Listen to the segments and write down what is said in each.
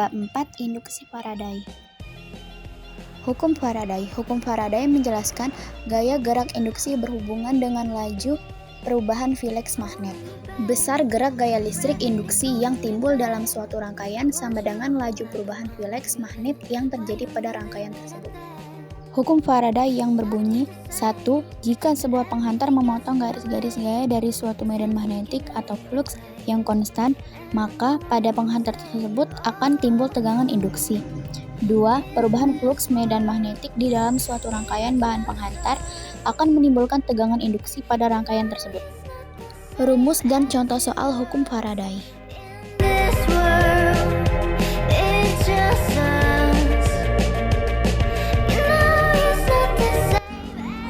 Bab 4. Induksi Faraday. Hukum Faraday menjelaskan gaya gerak induksi berhubungan dengan laju perubahan fileks magnet. Besar gerak gaya listrik induksi yang timbul dalam suatu rangkaian sama dengan laju perubahan fileks magnet yang terjadi pada rangkaian tersebut. Hukum Faraday yang berbunyi 1. Jika sebuah penghantar memotong garis-garis gaya dari suatu medan magnetik atau flux yang konstan, maka pada penghantar tersebut akan timbul tegangan induksi. 2. Perubahan flux medan magnetik di dalam suatu rangkaian bahan penghantar akan menimbulkan tegangan induksi pada rangkaian tersebut. Rumus dan contoh soal hukum Faraday.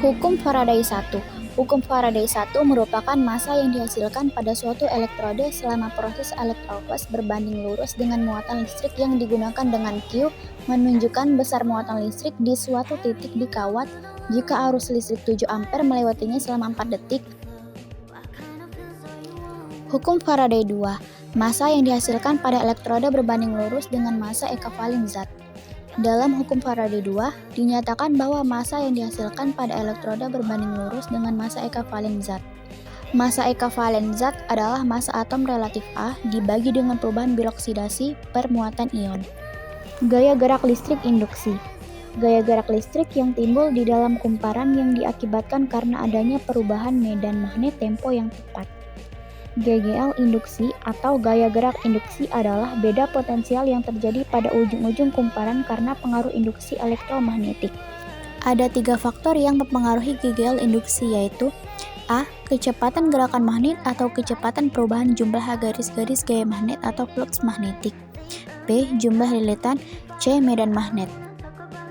Hukum Faraday 1. Hukum Faraday 1 merupakan massa yang dihasilkan pada suatu elektrode selama proses elektrovas berbanding lurus dengan muatan listrik yang digunakan dengan Q menunjukkan besar muatan listrik di suatu titik di kawat jika arus listrik 7 ampere melewatinya selama 4 detik. Hukum Faraday 2. Massa yang dihasilkan pada elektrode berbanding lurus dengan massa ekivalen zat. Dalam hukum Faraday 2, dinyatakan bahwa massa yang dihasilkan pada elektrode berbanding lurus dengan massa ekivalen zat. Massa ekivalen zat adalah massa atom relatif A dibagi dengan perubahan beroksidasi per muatan ion. Gaya gerak listrik induksi. Gaya gerak listrik yang timbul di dalam kumparan yang diakibatkan karena adanya perubahan medan magnet tempo yang tepat. GGL induksi atau gaya gerak induksi adalah beda potensial yang terjadi pada ujung-ujung kumparan karena pengaruh induksi elektromagnetik. Ada 3 faktor yang mempengaruhi GGL induksi yaitu A. Kecepatan gerakan magnet atau kecepatan perubahan jumlah garis-garis gaya magnet atau flux magnetik. B. Jumlah lilitan. C. Medan magnet.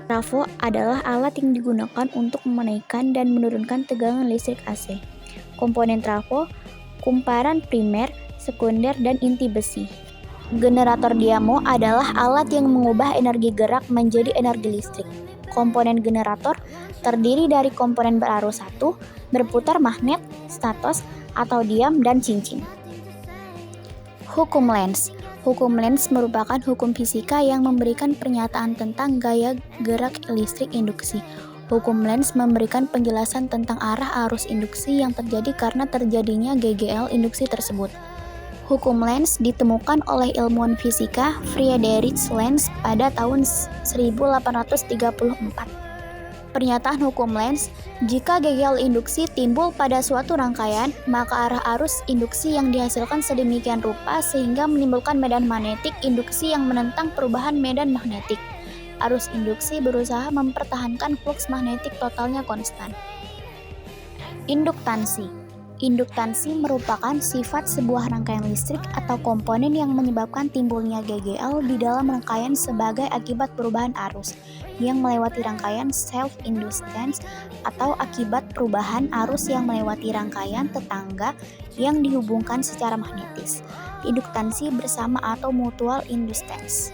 Trafo adalah alat yang digunakan untuk menaikkan dan menurunkan tegangan listrik AC. Komponen trafo, kumparan primer, sekunder, dan inti besi. Generator diamo adalah alat yang mengubah energi gerak menjadi energi listrik. Komponen generator terdiri dari komponen berarus 1, berputar magnet, statos, atau diam, dan cincin. Hukum Lenz. Hukum Lenz merupakan hukum fisika yang memberikan pernyataan tentang gaya gerak listrik induksi. Hukum Lenz memberikan penjelasan tentang arah arus induksi yang terjadi karena terjadinya GGL induksi tersebut. Hukum Lenz ditemukan oleh ilmuwan fisika Friedrich Lenz pada tahun 1834. Pernyataan hukum Lenz, jika GGL induksi timbul pada suatu rangkaian, maka arah arus induksi yang dihasilkan sedemikian rupa sehingga menimbulkan medan magnetik induksi yang menentang perubahan medan magnetik. Arus induksi berusaha mempertahankan flux magnetik totalnya konstan. Induktansi. Induktansi merupakan sifat sebuah rangkaian listrik atau komponen yang menyebabkan timbulnya GGL di dalam rangkaian sebagai akibat perubahan arus yang melewati rangkaian self-inductance atau akibat perubahan arus yang melewati rangkaian tetangga yang dihubungkan secara magnetis. Induktansi bersama atau mutual inductance.